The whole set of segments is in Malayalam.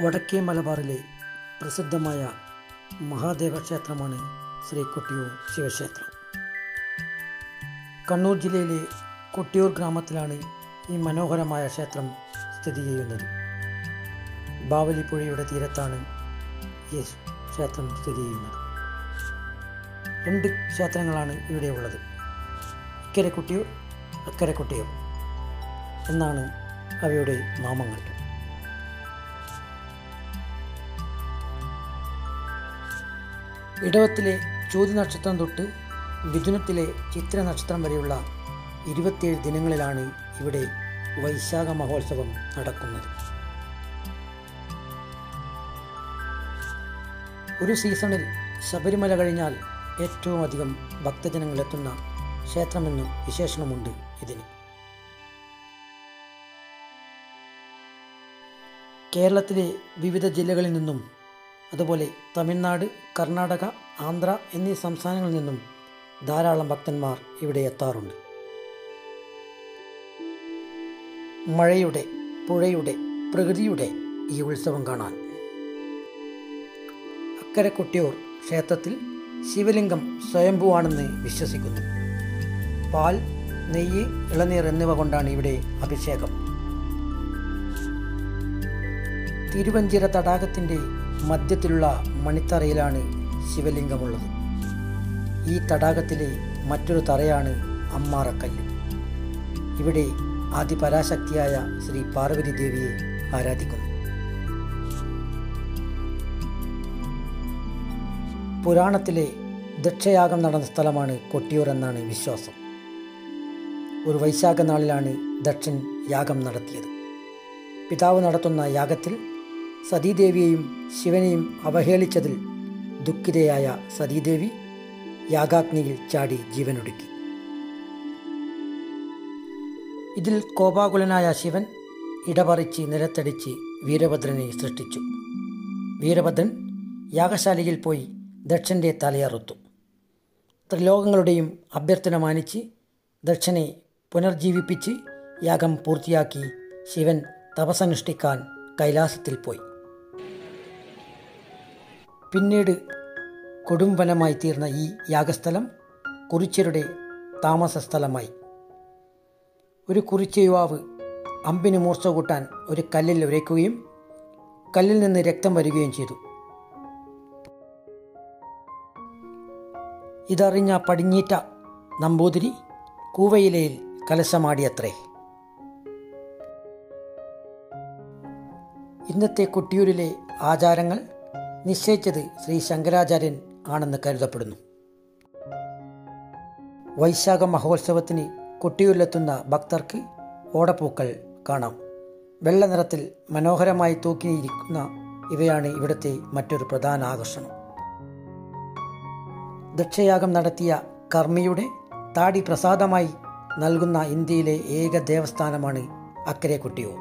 വടക്കേ മലബാറിലെ പ്രസിദ്ധമായ മഹാദേവ ക്ഷേത്രമാണ് ശ്രീ കൊട്ടിയൂർ ശിവക്ഷേത്രം. കണ്ണൂർ ജില്ലയിലെ കൊട്ടിയൂർ ഗ്രാമത്തിലാണ് ഈ മനോഹരമായ ക്ഷേത്രം സ്ഥിതി ചെയ്യുന്നത്. ബാവലിപ്പുഴയുടെ തീരത്താണ് ഈ ക്ഷേത്രം സ്ഥിതി ചെയ്യുന്നത്. 2 ക്ഷേത്രങ്ങളാണ് ഇവിടെ ഉള്ളത്. ഇക്കരെ കൊട്ടിയൂർ, അക്കരെ കൊട്ടിയൂർ എന്നാണ് അവയുടെ നാമങ്ങൾ. ഇടവത്തിലെ ചോതി നക്ഷത്രം തൊട്ട് മിഥുനത്തിലെ ചിത്ര നക്ഷത്രം വരെയുള്ള 27 ദിനങ്ങളിലാണ് ഇവിടെ വൈശാഖ മഹോത്സവം നടക്കുന്നത്. ഒരു സീസണിൽ ശബരിമല കഴിഞ്ഞാൽ ഏറ്റവും അധികം ഭക്തജനങ്ങൾ എത്തുന്ന ക്ഷേത്രമെന്നും വിശേഷണമുണ്ട് ഇതിന്. കേരളത്തിലെ വിവിധ ജില്ലകളിൽ നിന്നും അതുപോലെ തമിഴ്നാട്, കർണാടക, ആന്ധ്ര എന്നീ സംസ്ഥാനങ്ങളിൽ നിന്നും ധാരാളം ഭക്തന്മാർ ഇവിടെ എത്താറുണ്ട്. മഴയുടെ, പുഴയുടെ, പ്രകൃതിയുടെ ഈ ഉത്സവം കാണാൻ അക്കരെ കൊട്ടിയൂർ ക്ഷേത്രത്തിൽ ശിവലിംഗം സ്വയംഭൂവാണെന്ന് വിശ്വസിക്കുന്നു. പാൽ, നെയ്യ്, ഇളനീർ എന്നിവ കൊണ്ടാണ് ഇവിടെ അഭിഷേകം. തിരുവഞ്ചിറ തടാകത്തിൻ്റെ മധ്യത്തിലുള്ള മണിത്തറയിലാണ് ശിവലിംഗമുള്ളത്. ഈ തടാകത്തിലെ മറ്റൊരു തറയാണ് അമ്മാറക്കല്ല്. ഇവിടെ ആദിപരാശക്തിയായ ശ്രീ പാർവതി ദേവിയെ ആരാധിക്കുന്നു. പുരാണത്തിലെ ദക്ഷയാഗം നടന്ന സ്ഥലമാണ് കൊട്ടിയൂർ എന്നാണ് വിശ്വാസം. ഒരു വൈശാഖ നാളിലാണ് ദക്ഷൻ യാഗം നടത്തിയത്. പിതാവ് നടത്തുന്ന യാഗത്തിൽ സതീദേവിയെയും ശിവനെയും അവഹേളിച്ചതിൽ ദുഃഖിതയായ സതീദേവി യാഗാഗ്നിയിൽ ചാടി ജീവനൊടുക്കി. ഇതിൽ കോപാകുലനായ ശിവൻ ഇടപറിച്ച് നിലത്തടിച്ച് വീരഭദ്രനെ സൃഷ്ടിച്ചു. വീരഭദ്രൻ യാഗശാലയിൽ പോയി ദക്ഷൻ്റെ തലയറുത്തു. ത്രിലോകങ്ങളുടെയും അഭ്യർത്ഥന മാനിച്ച് ദക്ഷനെ പുനർജീവിപ്പിച്ച് യാഗം പൂർത്തിയാക്കി ശിവൻ തപസ്സനുഷ്ഠിക്കാൻ കൈലാസത്തിൽ പോയി. പിന്നീട് കൊടുംവനമായി തീർന്ന ഈ യാഗസ്ഥലം കുറിച്യരുടെ താമസ സ്ഥലമായി. ഒരു കുറിച്യ യുവാവ് അമ്പിന് മൂർച്ച കൂട്ടാൻ ഒരു കല്ലിൽ ഉരയ്ക്കുകയും കല്ലിൽ നിന്ന് രക്തം വരികയും ചെയ്തു. ഇതറിഞ്ഞ പടിഞ്ഞീറ്റ നമ്പൂതിരി കൂവയിലയിൽ കലശമാടിയത്രേ. ഇന്നത്തെ കൊട്ടിയൂരിലെ ആചാരങ്ങൾ നിശ്ചയിച്ചത് ശ്രീ ശങ്കരാചാര്യൻ ആണെന്ന് കരുതപ്പെടുന്നു. വൈശാഖ മഹോത്സവത്തിന് കൊട്ടിയൂരിലെത്തുന്ന ഭക്തർക്ക് ഓടപ്പൂക്കൾ കാണാം. വെള്ള നിറത്തിൽ മനോഹരമായി തൂക്കിയിരിക്കുന്ന ഇവയാണ് ഇവിടുത്തെ മറ്റൊരു പ്രധാന ആകർഷണം. ദക്ഷയാഗം നടത്തിയ കർമ്മിയുടെ താടി പ്രസാദമായി നൽകുന്ന ഇന്ത്യയിലെ ഏക ദേവസ്ഥാനമാണ് അക്കരെ കൊട്ടിയൂർ.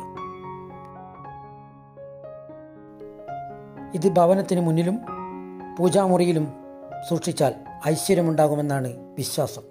ഇത് ഭവനത്തിന് മുന്നിലും പൂജാമുറിയിലും സൂക്ഷിച്ചാൽ ഐശ്വര്യമുണ്ടാകുമെന്നാണ് വിശ്വാസം.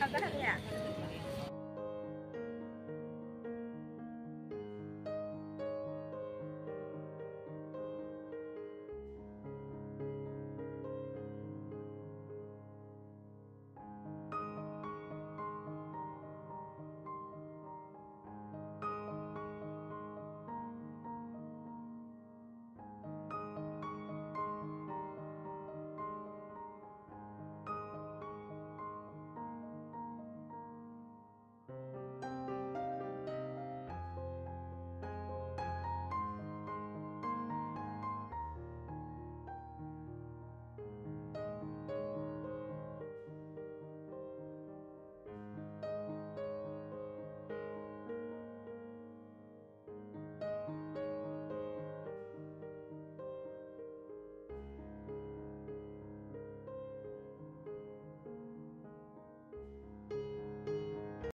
അതറിയാം